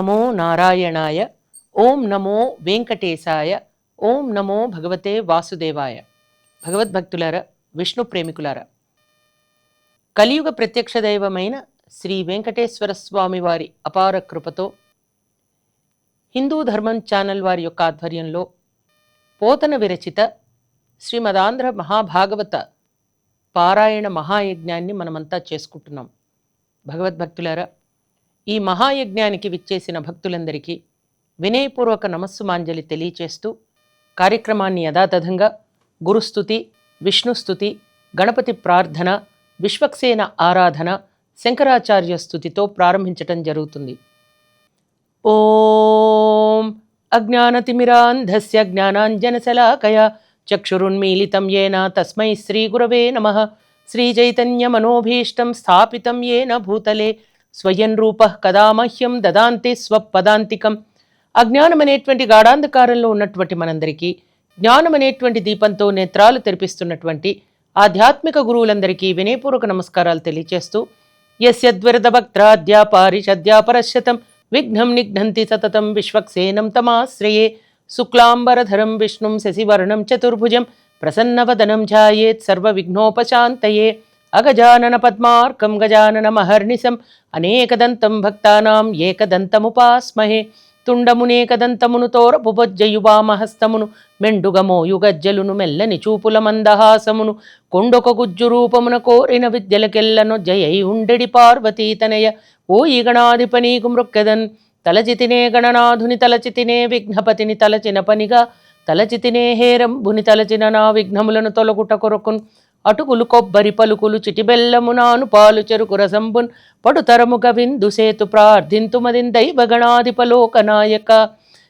నమో నారాయణాయ. ఓం నమో వెంకటేశాయ. ఓం నమో భగవతే వాసుదేవాయ. భగవద్భక్తులారా, విష్ణు ప్రేమికులారా, కలియుగ ప్రత్యక్ష దైవమైన శ్రీ వెంకటేశ్వర స్వామి వారి అపార కృపతో హిందూ ధర్మం ఛానల్ వారి యొక్క ఆధ్వర్యంలో పోతన విరచిత శ్రీమదాంధ్ర మహాభాగవత పారాయణ మహాయజ్ఞాన్ని మనమంతా చేసుకుంటున్నాం. భగవద్భక్తులారా, ఈ మహాయజ్ఞానికి విచ్చేసిన భక్తులందరికీ వినయపూర్వక నమస్సుమాంజలి తెలియచేస్తూ కార్యక్రమాన్ని యథాతథంగా గురుస్తుతి, విష్ణుస్తుతి, గణపతి ప్రార్థన, విశ్వక్సేన ఆరాధన, శంకరాచార్య స్తుతితో ప్రారంభించటం జరుగుతుంది. ఓం అజ్ఞానతిమిరాంధస్య జ్ఞానాంజనశలాకయా చక్షురున్మీలితం యేన తస్మై శ్రీగురవే నమః. శ్రీచైతన్యమనోభీష్టం స్థాపితం యేన భూతలే స్వయం రూపః కదా మహ్యం దదాంతి స్వపదాంతికం. అజ్ఞానం అనేటువంటి గాఢాంధకారంలో ఉన్నటువంటి మనందరికీ జ్ఞానం అనేటువంటి దీపంతో నేత్రాలు తెరిపిస్తున్నటువంటి ఆధ్యాత్మిక గురువులందరికీ వినయపూర్వక నమస్కారాలు తెలియచేస్తూ, యస్యద్విరదభక్త్రాద్యా పారిషద్యా పరశ్యతం విఘ్నం నిఘ్నంతి సతతం విశ్వక్సేనం తమాశ్రయే. శుక్లాంబరధరం విష్ణుం శశివర్ణం చతుర్భుజం ప్రసన్నవదనం ధ్యాయేత్ సర్వవిఘ్నోపశాంతయే. అగజానన పద్మార్కం గజానన మహర్నిశం అనేకదంతం భక్తానాం ఏకదంతముపాస్మహే. తుండమునేకదంతమును తోరపుబొజ్జయువామహస్తమును మెండుగమో యుగజ్జలును మెల్లని చూపుల మందహాసమును కొండొక గుజ్జు రూపమున కోరిన విద్యలకెల్లను జయై ఉండెడి పార్వతీతనయ. ఓ ఈ గణాధిపనీకు మృక్కెదన్ తలచితినే గణనాథుని తలచితినే విఘ్నపతిని తలచిన పనిగా తలచితినే హేరంబుని తలచిన నా విఘ్నములను తొలగుట కొరకున్. అటుకులు కొబ్బరి పలుకులు చిటిబెల్లము నాను పాలు చెరుకు రసంబున్ పడుతరముగ విందు సేతు ప్రార్థింతుమదిన్ దైవగణాధిపలోకనాయక.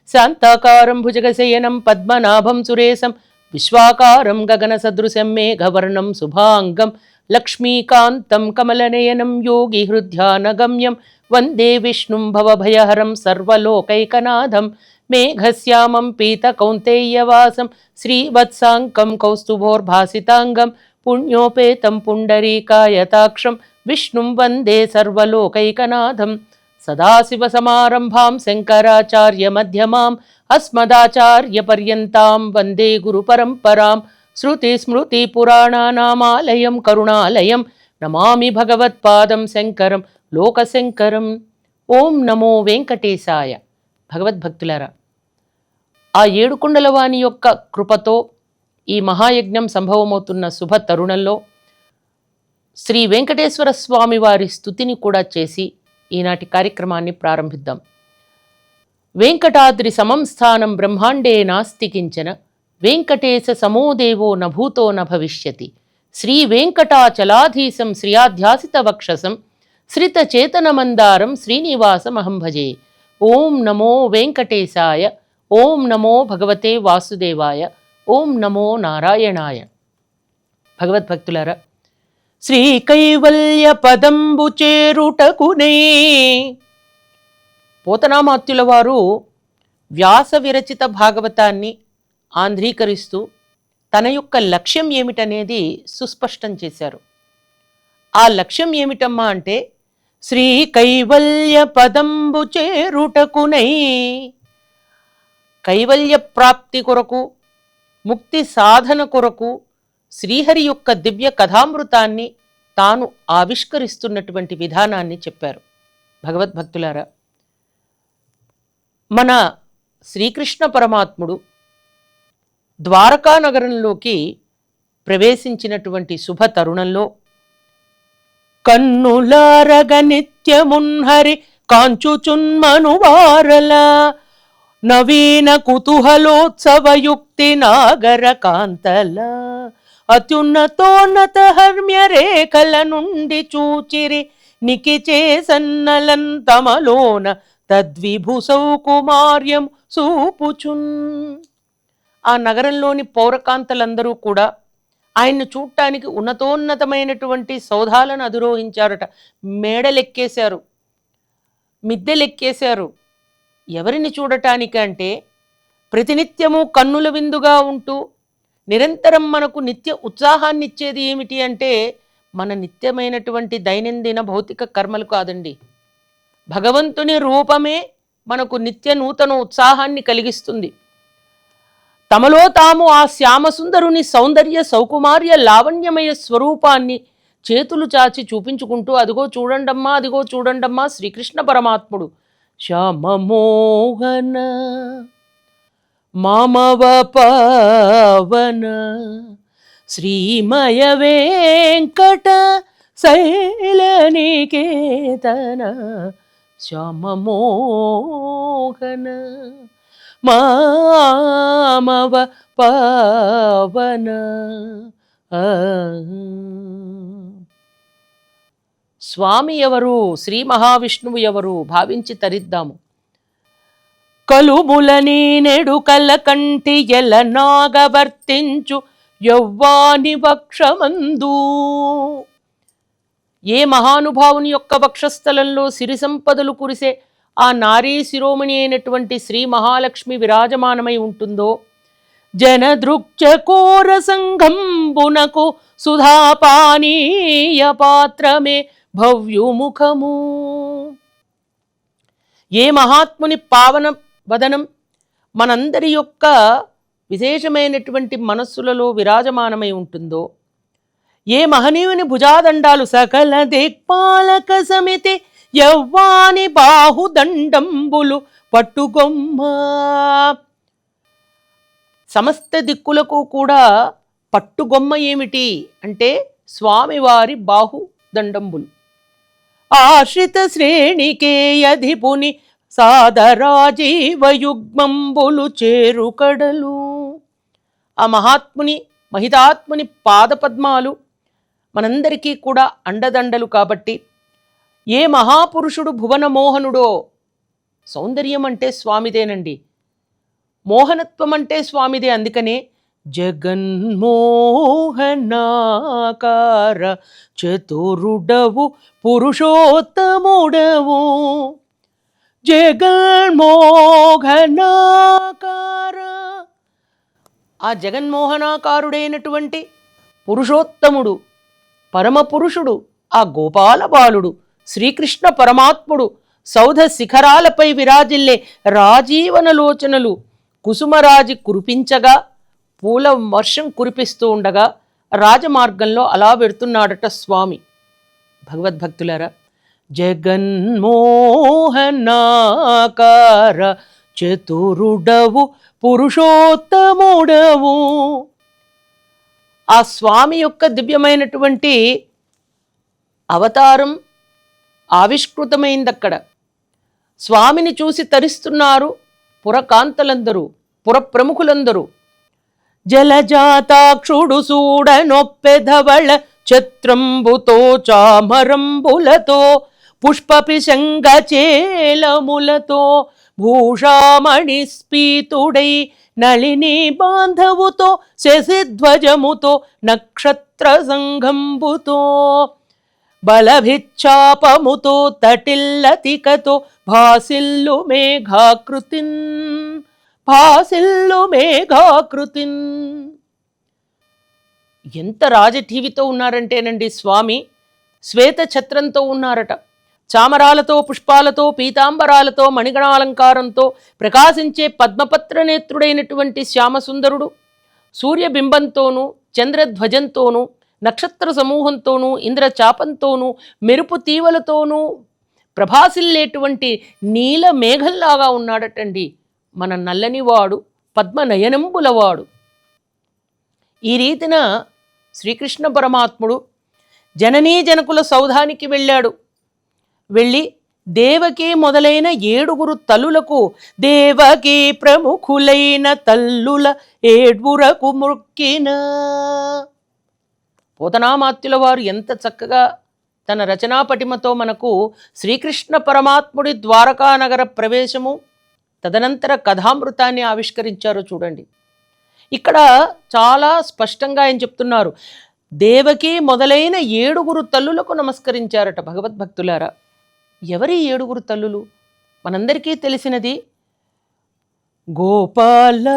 శాంతాకారం భుజగశయనం పద్మనాభం సురేశం విశ్వాకారం గగన సదృశం మేఘవర్ణం శుభాంగం లక్ష్మీకాంతం కమలనయనం యోగి హృద్యానగమ్యం వందే విష్ణుం భవభయహరం సర్వలోకైకనాథం. మేఘశ్యామం పీత కౌంతేయవాసం శ్రీవత్సాంకం కౌస్తుభోర్భాసితాంగం పుణ్యోపేతం పుండరీకాయతాక్షం విష్ణుం వందే సర్వలోకైకనాథం. సదాశివసమారంభాం శంకరాచార్య మధ్యమాం అస్మదాచార్య పర్యంతాం వందే గురు పరంపరాం. శృతి స్మృతి పురాణానామాలయం కరుణాలయం నమామి భగవత్పాదం శంకరం లోకశంకరం. ఓం నమో వెంకటేశాయ. భగవద్భక్తులారా, ఆ ఏడుకొండలవాణి యొక్క కృపతో ఈ మహాయజ్ఞం సంభవమవుతున్న శుభ తరుణంలో శ్రీ వెంకటేశ్వర స్వామి వారి స్తుతిని కూడా చేసి ఈనాటి కార్యక్రమాన్ని ప్రారంభిద్దాం. వెంకటాద్రి సమం స్థానం బ్రహ్మాండే నాస్తి కించన వెంకటేశ సమోదేవో నభూతో న భవిష్యతి. శ్రీ వెంకటాచలాధీశం శ్రియాధ్యాసిత వక్షసం శ్రితచేతనమందారం శ్రీనివాసమహం భజే. ఓం నమో వెంకటేశాయ. ఓం నమో భగవతే వాసుదేవాయ. ఓం నమో నారాయణాయ. భగవద్భక్తులారా, శ్రీ కైవల్య పదంబు చేరుటకునే పోతనామాత్యుల వారు వ్యాస విరచిత భాగవతాన్ని ఆంధ్రీకరిస్తూ తన యొక్క లక్ష్యం ఏమిటనేది సుస్పష్టం చేశారు. ఆ లక్ష్యం ఏమిటమ్మా అంటే, శ్రీ కైవల్య పదంబు చేరుటకునై, కైవల్య ప్రాప్తి కొరకు, ముక్తి సాధన కొరకు శ్రీహరి యొక్క దివ్య కథామృతాన్ని తాను ఆవిష్కరిస్తున్నటువంటి విధానాన్ని చెప్పారు. భగవద్భక్తులారా, మన శ్రీకృష్ణ పరమాత్ముడు ద్వారకా నగరంలోకి ప్రవేశించినటువంటి శుభ తరుణంలో కన్నులారగ నిత్యమున్హరి కాంచుచున్మనువారల నవీన కుతూహలోత్సవయుక్తి నాగర కాంతల అత్యున్నతోన్నత హర్మ్య రేఖల నుండి చూచిరి నికిచే సన్నలం తమలోన తద్విభుసౌ కుమార్యం సూపుచున్. ఆ నగరంలోని పౌరకాంతలందరూ కూడా ఆయన్ను చూడటానికి ఉన్నతోన్నతమైనటువంటి సౌధాలను అధిరోహించారట. మేడలెక్కేశారు, మిద్దెలెక్కేశారు. ఎవరిని చూడటానికి అంటే, ప్రతినిత్యము కన్నుల విందుగా ఉంటూ నిరంతరం మనకు నిత్య ఉత్సాహాన్ని ఇచ్చేది ఏమిటి అంటే, మన నిత్యమైనటువంటి దైనందిన భౌతిక కర్మలు కాదండి. భగవంతుని రూపమే మనకు నిత్య నూతన ఉత్సాహాన్ని కలిగిస్తుంది. తమలో తాము ఆ శ్యామసుందరుని సౌందర్య సౌకుమార్య లావణ్యమయ స్వరూపాన్ని చేతులు చాచి చూపించుకుంటూ అదిగో చూడండమ్మా, అదిగో చూడండమ్మా శ్రీకృష్ణ పరమాత్ముడు శ్యామమోహన మామవ పవన శ్రీమయ వెంకట శైలనికేతన శ్యామమోహన మామవ పవన. స్వామి ఎవరు, శ్రీ మహావిష్ణువు ఎవరు భావించి తరిద్దాము. కలుములని నెడు కలకంటి ఎల నాగవర్తించు యవ్వాని వక్షమందు. ఏ మహానుభావుని యొక్క వక్షస్థలంలో సిరి సంపదలు కురిసే ఆ నారీ శిరోమణి అయినటువంటి శ్రీ మహాలక్ష్మి విరాజమానమై ఉంటుందో, జనదృక్చకోర సంఘంబునకు సుధాపానీయ పాత్రమే భవ్యుముఖము. ఏ మహాత్ముని పావన వదనం మనందరి యొక్క విశేషమైనటువంటి మనస్సులలో విరాజమానమై ఉంటుందో, ఏ మహనీయుని భుజాదండాలు సకల దిక్పాలక సమితి యవ్వాని బాహుదండంబులు పట్టుగొమ్మ. సమస్త దిక్కులకు కూడా పట్టుగొమ్మ ఏమిటి అంటే స్వామివారి బాహుదండంబులు. ఆశ్రిత శ్రేణికేయధిపుని సాదరాజీవయుగ్మంబులు చేరుకడలు. ఆ మహాత్ముని మహితాత్ముని పాదపద్మాలు మనందరికీ కూడా అండదండలు కాబట్టి, ఏ మహాపురుషుడు భువన మోహనుడో, సౌందర్యం అంటే స్వామిదేనండి, మోహనత్వం అంటే స్వామిదే. అందుకనే జగన్మోహనాకార చతురుడవు పురుషోత్తముడవు. జగన్మోహనాకార, ఆ జగన్మోహనాకారుడైనటువంటి పురుషోత్తముడు పరమపురుషుడు ఆ గోపాల బాలుడు శ్రీకృష్ణ పరమాత్ముడు సౌధ శిఖరాలపై విరాజిల్లే రాజీవనలోచనలు కుసుమరాజి కురిపించగా, పూల వర్షం కురిపిస్తూ ఉండగా రాజమార్గంలో అలా వెడుతున్నాడట స్వామి. భగవద్భక్తులారా, జగన్మోహనాకార చతురుడవు పురుషోత్తముడవు. ఆ స్వామి యొక్క దివ్యమైనటువంటి అవతారం ఆవిష్కృతమైందక్కడ. స్వామిని చూసి తరిస్తున్నారు పురకాంతలందరూ, పురప్రముఖులందరూ. జలజాతాక్షుడు సూడనొప్పెధవళ ఛత్రంబుతో చామరంబులతో పుష్పపిశంగ చేలములతో భూషామణి స్పీతుడై నళిని బాంధవుతో శశిధ్వజముతో నక్షత్ర సంఘంబుతో బలభిచ్చాపముతో తటిల్లతికతో భాసిల్లు మేఘాకృతిన్ భాసిల్లు మేఘాకృతిన్. ఎంత రాజఠీవితో ఉన్నారంటేనండి స్వామి, శ్వేత ఛత్రంతో ఉన్నారట. చామరాలతో, పుష్పాలతో, పీతాంబరాలతో, మణిగణాలంకారంతో ప్రకాశించే పద్మపత్ర నేత్రుడైనటువంటి శ్యామసుందరుడు సూర్యబింబంతోనూ, చంద్రధ్వజంతోనూ, నక్షత్ర సమూహంతోనూ, ఇంద్రచాపంతోనూ, మెరుపు తీవలతోనూ ప్రభాసిల్లేటువంటి నీల మేఘంలాగా ఉన్నాడటండి మన నల్లనివాడు, పద్మనయనంబులవాడు. ఈ రీతిన శ్రీకృష్ణ పరమాత్ముడు జననీ జనకుల సౌధానికి వెళ్ళాడు. వెళ్ళి దేవకి మొదలైన 7 తల్లులకు, దేవకి ప్రముఖులైన తల్లుల 7 మొక్కిన. పోతనామాత్యుల వారు ఎంత చక్కగా తన రచనా పటిమతో మనకు శ్రీకృష్ణ పరమాత్ముడి ద్వారకానగర ప్రవేశము, తదనంతర కథామృతాన్ని ఆవిష్కరించారో చూడండి. ఇక్కడ చాలా స్పష్టంగా ఆయన చెప్తున్నారు, దేవకి మొదలైన 7 తల్లులకు నమస్కరించారట. భగవద్భక్తులారా, ఎవరి 7 తల్లులు? మనందరికీ తెలిసినది గోపాల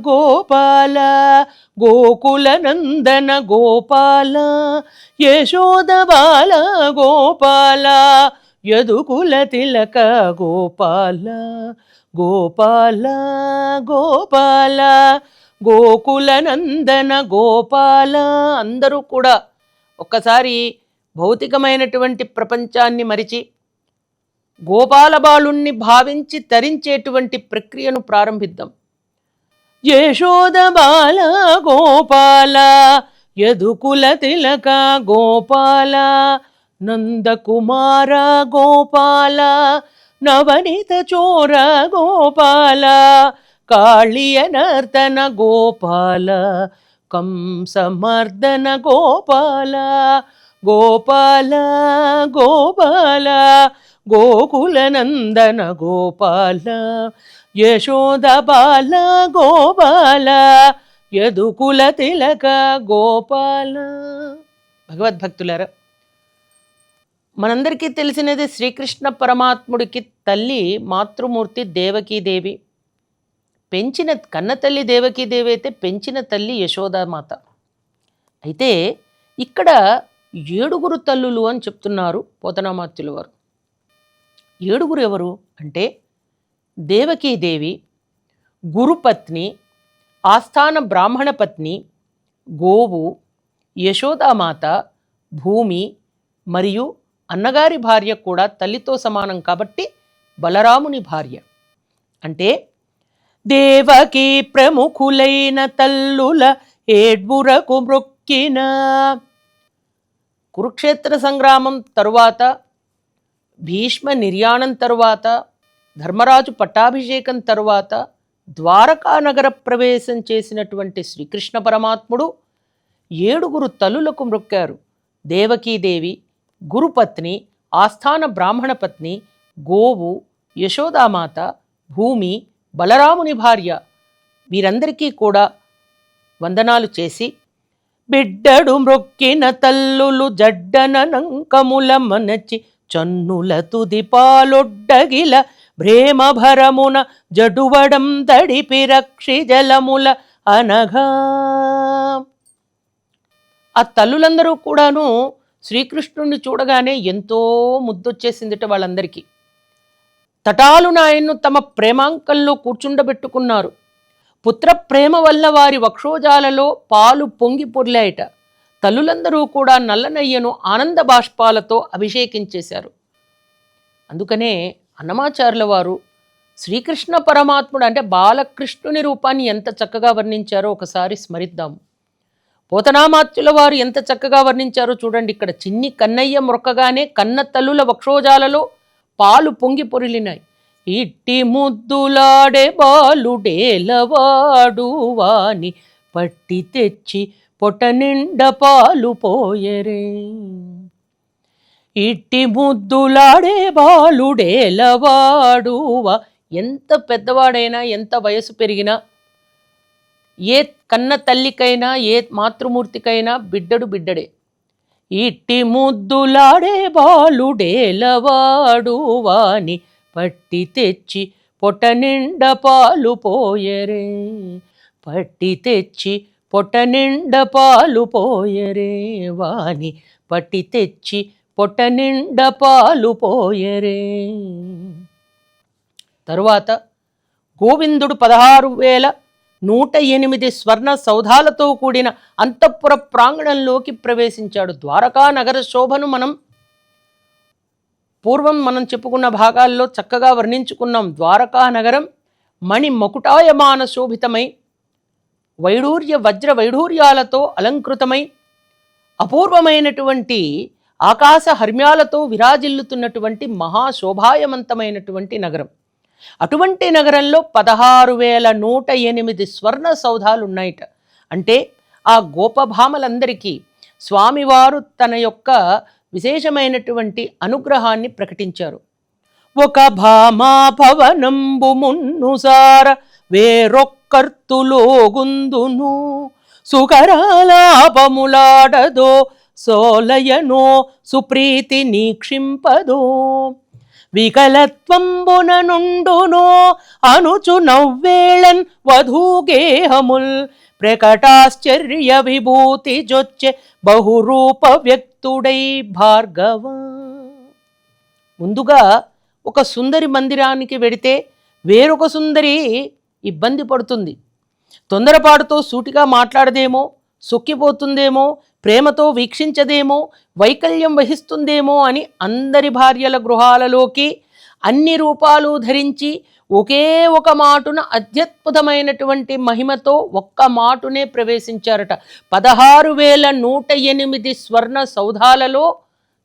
గోపాల గోకుల నందన గోపాల యశోద బాల గోపాల యదుకుల తిలక గోపాల గోపాల గోపాల గోకుల నందన గోపాల. అందరూ కూడా ఒక్కసారి భౌతికమైనటువంటి ప్రపంచాన్ని మరిచి గోపాలబాలుణ్ణి భావించి తరించేటువంటి ప్రక్రియను ప్రారంభిద్దాం. యశోద బాల గోపాల యదుకుల తిలక గోపాల నందకుమార గోపాల నవనీత చోర గోపాల కాళియ నర్తన గోపాల కంసమర్దన గోపాల గోపాల గోపాల గోకుల నందన గోపాల యశోద బాల గోపాల యదుకుల తిలక గోపాల. భగవద్భక్తులారా, మనందరికీ తెలిసినది శ్రీకృష్ణ పరమాత్ముడికి తల్లి మాతృమూర్తి దేవకీదేవి. పెంచిన కన్నతల్లి దేవకీదేవి అయితే పెంచిన తల్లి యశోదామాత. అయితే ఇక్కడ 7 తల్లులు అని చెప్తున్నారు పోతనామాత్యుల వారు. 7 ఎవరు అంటే దేవకీదేవి, గురుపత్ని, ఆస్థాన బ్రాహ్మణ పత్ని, గోవు, యశోదామాత, భూమి మరియు అన్నగారి భార్య కూడా తల్లితో సమానం కాబట్టి బలరాముని భార్య. అంటే దేవకీ ప్రముఖులైన తల్లుల 7 మ్రొక్కిన. కురుక్షేత్ర సంగ్రామం తరువాత, భీష్మ నిర్యాణం తరువాత, ధర్మరాజు పట్టాభిషేకం తరువాత ద్వారకా నగర ప్రవేశం చేసినటువంటి శ్రీకృష్ణ పరమాత్ముడు 7 తల్లులకు మ్రొక్కారు. దేవకీదేవి, గురుపత్ని, ఆస్థాన బ్రాహ్మణ పత్ని, గోవు, యశోదామాత, భూమి, బలరాముని భార్య, వీరందరికీ కూడా వందనాలు చేసి, బిడ్డడు మ్రొక్కిన తల్లులు జడ్డన నంకముల మనచి చన్నుల తుది పాలొడ్డగిల భ్రేమభరమున జడువడం తడిపి రక్షి జలముల అనగా. ఆ తల్లులందరూ కూడాను శ్రీకృష్ణుణ్ణి చూడగానే ఎంతో ముద్దొచ్చేసిందిట వాళ్ళందరికీ. తటాలున ఆయన్ను తమ ప్రేమాంకంలో కూర్చుండబెట్టుకున్నారు. పుత్ర ప్రేమ వల్ల వారి వక్షోజాలలో పాలు పొంగి పొర్లాయట. తల్లులందరూ కూడా నల్లనయ్యను ఆనంద బాష్పాలతో అభిషేకించేశారు. అందుకనే అన్నమాచార్యుల వారు శ్రీకృష్ణ పరమాత్ముడు అంటే బాలకృష్ణుని రూపాన్ని ఎంత చక్కగా వర్ణించారో ఒకసారి స్మరిద్దాము. పోతనామాత్యుల వారు ఎంత చక్కగా వర్ణించారో చూడండి. ఇక్కడ చిన్ని కన్నయ్య మొరకగానే కన్న తల్లుల వక్షోజాలలో పాలు పొంగి పొరిలినాయి. ఇట్టి ముద్దులాడే బాలుడేలవాడు వాని పట్టి తెచ్చి పొట నిండ పాలు పోయరే. ఇట్టి ముద్దులాడే బాలుడేలవాడువా. ఎంత పెద్దవాడైనా, ఎంత వయసు పెరిగినా, ఏ కన్న తల్లికైనా, ఏ మాతృమూర్తికైనా బిడ్డడు బిడ్డడే. ఇట్టి ముద్దులాడే బాలుడేలవాడు వాని పట్టి తెచ్చి పొట నిండ పాలు పోయరే. పట్టి తెచ్చి పొట నిండ పాలు పోయరే వాని పట్టి తెచ్చి పొట నిండ పాలు పోయరే. తరువాత గోవిందుడు 16,108 స్వర్ణ సౌధాలతో కూడిన అంతఃపుర ప్రాంగణంలోకి ప్రవేశించాడు. ద్వారకా నగర శోభను పూర్వం మనం చెప్పుకున్న భాగాల్లో చక్కగా వర్ణించుకున్నాం. ద్వారకా నగరం మణి మకుటాయమాన శోభితమై వైడూర్య వజ్ర వైఢూర్యాలతో అలంకృతమై అపూర్వమైనటువంటి ఆకాశ హర్మ్యాలతో విరాజిల్లుతున్నటువంటి మహాశోభాయమంతమైనటువంటి నగరం. అటువంటి నగరంలో 16,108 స్వర్ణ సౌధాలు ఉన్నాయిట. అంటే ఆ గోపభామలందరికీ స్వామివారు తన యొక్క విశేషమైనటువంటి అనుగ్రహాన్ని ప్రకటించారు. ఒక భామా భవనంబు మున్నుసార వేరొక్కర్తులోగుందును సుకరాలాపములాడదో సోలయనో సుప్రీతి నీక్షింపదో వికలత్వంబున నుండునో అనుచు నవ్వేళన్ వధూగేహముల్ ప్రకటాశ్చర్య విభూతి జొచ్చే బహురూప వ్యక్తుడై భార్గవ. ముందుగా ఒక సుందరి మందిరానికి వెడితే వేరొక సుందరి ఇబ్బంది పడుతుంది. తొందరపాటుతో సూటిగా మాట్లాడదేమో, సొక్కిపోతుందేమో, ప్రేమతో వీక్షించదేమో, వైకల్యం వహిస్తుందేమో అని అందరి భార్యల గృహాలలోకి అన్ని రూపాలు ధరించి ఒకే ఒక మాటున అత్యద్భుతమైనటువంటి మహిమతో ఒక్క మాటునే ప్రవేశించారట. 16,108 స్వర్ణ సౌధాలలో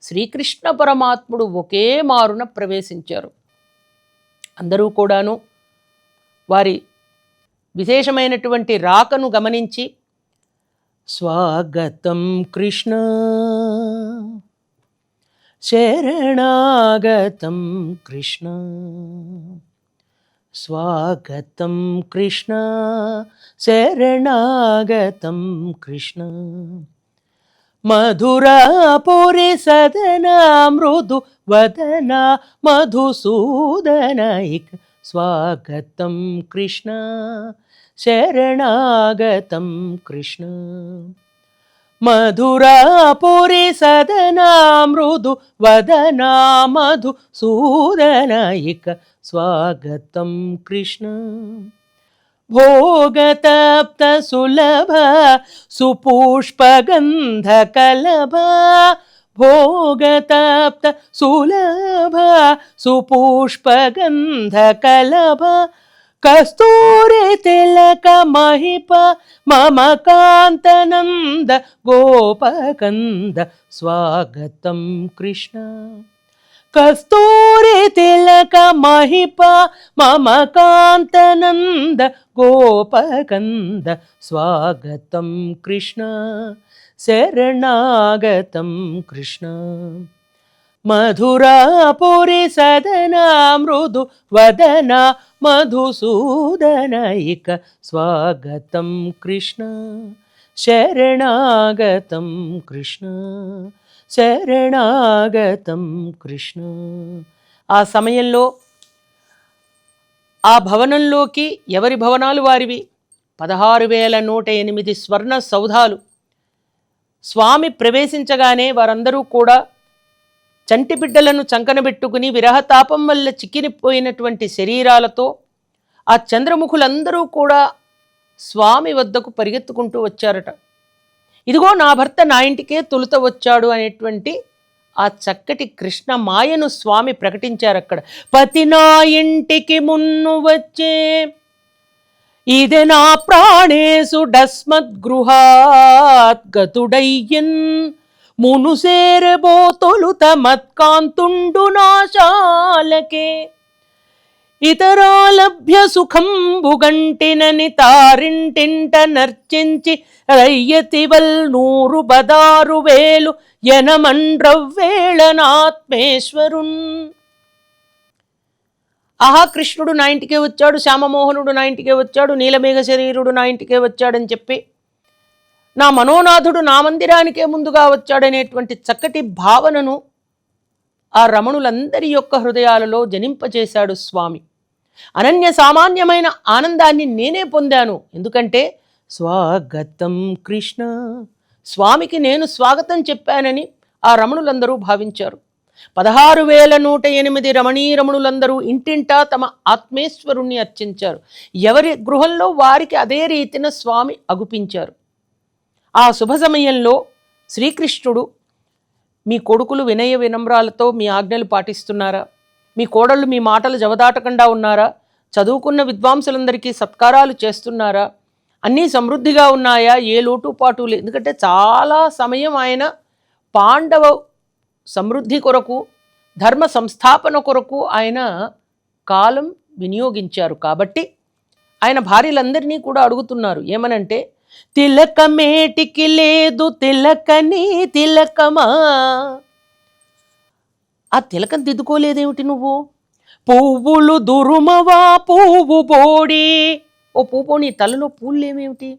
శ్రీకృష్ణ పరమాత్ముడు ఒకే మారున ప్రవేశించారు. అందరూ కూడాను వారి విశేషమైనటువంటి రాకను గమనించి స్వాగతం కృష్ణ, శరణాగతం కృష్ణ, స్వాగతం కృష్ణ, శరణాగతం కృష్ణ, మధురాపురి సదన మృదు వదన మధుసూదనైక స్వాగతం కృష్ణ, శరణాగతం కృష్ణ, మధురాపురి సదన మృదు వదన మధుసూదనైక స్వాగతం కృష్ణ, భోగతప్త సులభ సుపుష్పగంధ కలభ, భోగతప్త సులభ సుపుష్పగంధ కలభ, కస్తూరి తిలక మహిప మమ కాంతనంద గోపకంద స్వాగతం కృష్ణ, కస్తూరి తిలక మహిప మమ కాంతనంద గోపకంద స్వాగతం కృష్ణ, శరణాగతం కృష్ణ, మధురాపురి సదన మృదు వదన మధుసూదనైక స్వాగతం కృష్ణ, శరణాగతం కృష్ణ, శరణాగతం కృష్ణ. ఆ సమయంలో ఆ భవనంలోకి ఎవరి భవనాలు వారివి 16,108 స్వర్ణ సౌధాలు. స్వామి ప్రవేశించగానే వారందరూ కూడా చంటి బిడ్డలను చంకనబెట్టుకుని విరహతాపం వల్ల చిక్కినిపోయినటువంటి శరీరాలతో ఆ చంద్రముఖులందరూ కూడా స్వామి వద్దకు పరిగెత్తుకుంటూ వచ్చారట. ఇదిగో నా భర్త నా ఇంటికే తొలుత వచ్చాడు అనేటువంటి ఆ చక్కటి కృష్ణ మాయను స్వామి ప్రకటించారు అక్కడ. పతి నా ఇంటికి మున్ను వచ్చే ఇదే నా ప్రాణేశుడస్మద్గృహాత్ గతుడయ్యన్, మును సేరబో తొలుత మత్కాంతుండు నాశాలకే, ఇతరాలభ్య సుఖంబుగంటినని తారింటింట నర్చించి రయ్యతివల్ 116,000 యనమండ్రవ్వేళనాత్మేశ్వరున్. ఆహా, కృష్ణుడు నా ఇంటికే వచ్చాడు, శ్యామమోహనుడు నా ఇంటికే వచ్చాడు, నీలమేఘ శరీరుడు నా ఇంటికే వచ్చాడని చెప్పి నా మనోనాథుడు నా మందిరానికే ముందుగా వచ్చాడనేటువంటి చక్కటి భావనను ఆ రమణులందరి యొక్క హృదయాలలో జనింపచేశాడు స్వామి. అనన్య సామాన్యమైన ఆనందాన్ని నేనే పొందాను. ఎందుకంటే స్వాగతం కృష్ణ, స్వామికి నేను స్వాగతం చెప్పానని ఆ రమణులందరూ భావించారు. 16,108 రమణీరమణులందరూ ఇంటింటా తమ ఆత్మేశ్వరుణ్ణి అర్చించారు. ఎవరి గృహంలో వారికి అదే రీతిన స్వామి అగుపించారు. ఆ శుభ సమయంలో శ్రీకృష్ణుడు, మీ కొడుకులు వినయ వినమ్రాలతో మీ ఆజ్ఞలు పాటిస్తున్నారా? మీ కోడళ్ళు మీ మాటలు జవదాటకుండా ఉన్నారా? చదువుకున్న విద్వాంసులందరికీ సత్కారాలు చేస్తున్నారా? అన్నీ సమృద్ధిగా ఉన్నాయా? ఏ లోటుపాటు లేదు. ఎందుకంటే చాలా సమయం ఆయన పాండవ సమృద్ధి కొరకు, ధర్మ సంస్థాపన కొరకు ఆయన కాలం వినియోగించారు. కాబట్టి ఆయన భార్యలందరినీ కూడా అడుగుతున్నారు ఏమనంటే, తిలకమేటికి లేదు తిలకని తిలకమా, ఆ తిలకం దిద్దుకోలేదేమిటి నువ్వు? పువ్వులు దురుమవా పువ్వు బోడి, ఓ పువ్వు నీ తలలో పూలేమేమిటి?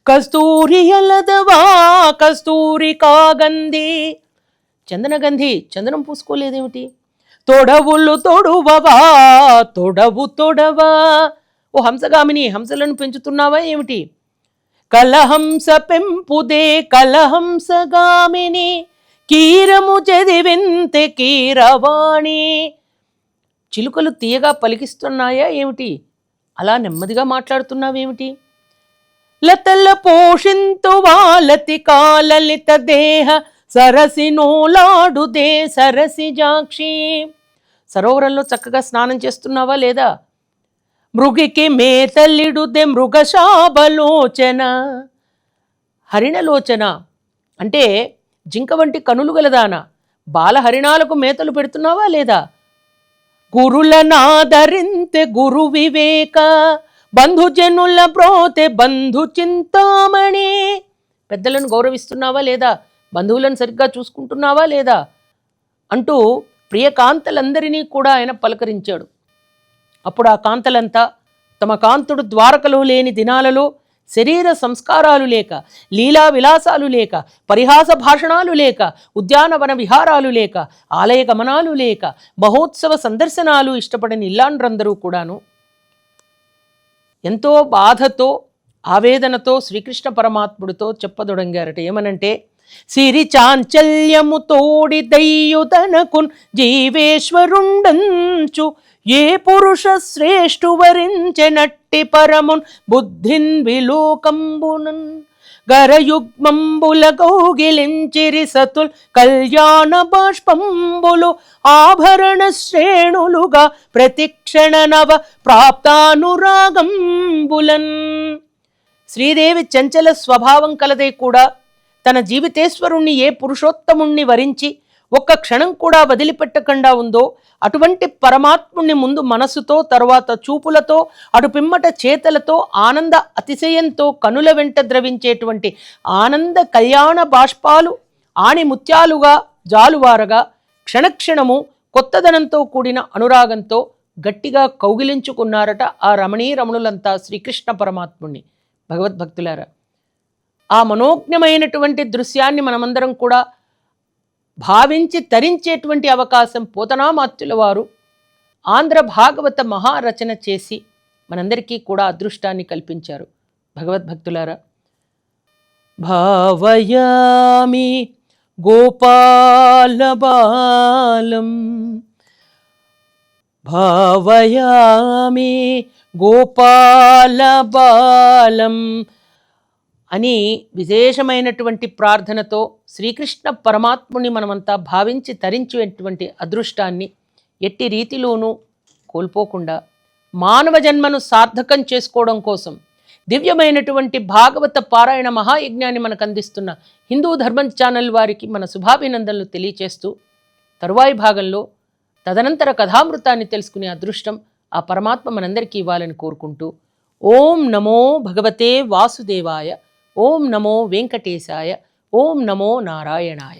కస్తూరి అలదవా కస్తూరి కాగంధి, చందనగంధి చందనం పూసుకోలేదేమిటి? తొడవులు తొడువవా తొడవు తొడవా, ఓ హంసగామిని హంసలను పెంచుతున్నావా ఏమిటి? కలహంస పెంపుదే కలహంసగామిని, కీరము చదివింతే కీరవాణి. చిలుకలు తీయగా పలికిస్తున్నాయా ఏమిటి? అలా నెమ్మదిగా మాట్లాడుతున్నావేమిటి? లతల పోషింతు వాలతి కాలలిత దేహ సరసి నోలాడుదే సరసి జాక్షి. సరోవరంలో చక్కగా స్నానం చేస్తున్నావా లేదా? మృగికి మేతల్లిడుదే మృగశాబలోచన. హరిణలోచన అంటే జింక వంటి కనులు గలదానా, బాలహరిణాలకు మేతలు పెడుతున్నావా లేదా? గురులనాదరింతే గురు వివేక బంధుజనుల బ్రోతే బంధు చింతామణి. పెద్దలను గౌరవిస్తున్నావా లేదా? బంధువులను సరిగ్గా చూసుకుంటున్నావా లేదా అంటూ ప్రియ కాంతలందరినీ కూడా ఆయన పలకరించాడు. అప్పుడు ఆ కాంతలంతా తమ కాంతుడు ద్వారకలో లేని దినాలలో శరీర సంస్కారాలు లేక, లీలా విలాసాలు లేక, పరిహాస భాషణాలు లేక, ఉద్యానవన విహారాలు లేక, ఆలయ గమనాలు లేక, మహోత్సవ సందర్శనాలు ఇష్టపడని ఇల్లాండ్రందరూ కూడాను ఎంతో బాధతో ఆవేదనతో శ్రీకృష్ణ పరమాత్ముడితో చెప్పదొడంగారట. ఏమనంటే, సిరి చాంచల్యము తోడి దయ్యుతనకున్ జీవేశ్వరుండంచు ఏ పురుష శ్రేష్ఠు వరించెనట్టి పరమున్ బుద్ధిన్ విలోకంబునన్ గరయుగ్మంబుల గౌగిలించిరి సతుల్ కళ్యాణ బాష్పంబులు ఆభరణ శ్రేణులుగా ప్రతిక్షణ నవ ప్రాప్తానురాగంబులన్. శ్రీదేవి చంచల స్వభావం కలదే కూడా తన జీవితేశ్వరుణ్ణి ఏ పురుషోత్తముణ్ణి వరించి ఒక్క క్షణం కూడా వదిలిపెట్టకుండా ఉందో అటువంటి పరమాత్ముణ్ణి ముందు మనసుతో, తరువాత చూపులతో, అటు పిమ్మట చేతలతో, ఆనంద అతిశయంతో కనుల వెంట ద్రవించేటువంటి ఆనంద కళ్యాణ బాష్పాలు ఆణి ముత్యాలుగా జాలువారగా క్షణక్షణము కొత్తదనంతో కూడిన అనురాగంతో గట్టిగా కౌగిలించుకున్నారట ఆ రమణీ రమణులంతా శ్రీకృష్ణ పరమాత్ముణ్ణి. భగవద్భక్తులారా, ఆ మనోజ్ఞమైనటువంటి దృశ్యాన్ని మనమందరం కూడా భావించి తరించేటువంటి అవకాశం పోతనామాత్యుల వారు ఆంధ్ర భాగవత మహారచన చేసి మనందరికీ కూడా అదృష్టాన్ని కల్పించారు. భగవద్భక్తులారా, భావయామి గోపాల బాలం, భావయామి గోపాల బాలం అని విశేషమైనటువంటి ప్రార్థనతో శ్రీకృష్ణ పరమాత్ముని మనమంతా భావించి తరించేటువంటి అదృష్టాన్ని ఎట్టి రీతిలోనూ కోల్పోకుండా మానవ జన్మను సార్థకం చేసుకోవడం కోసం దివ్యమైనటువంటి భాగవత పారాయణ మహాయజ్ఞాన్ని మనకు అందిస్తున్న హిందూ ధర్మం ఛానల్ వారికి మన శుభాభినందనలు తెలియచేస్తూ తరువాయి భాగంలో తదనంతర కథామృతాన్ని తెలుసుకునే అదృష్టం ఆ పరమాత్మ మనందరికీ ఇవ్వాలని కోరుకుంటూ, ఓం నమో భగవతే వాసుదేవాయ, ఓం నమో వెంకటేశాయ, ఓం నమో నారాయణాయ.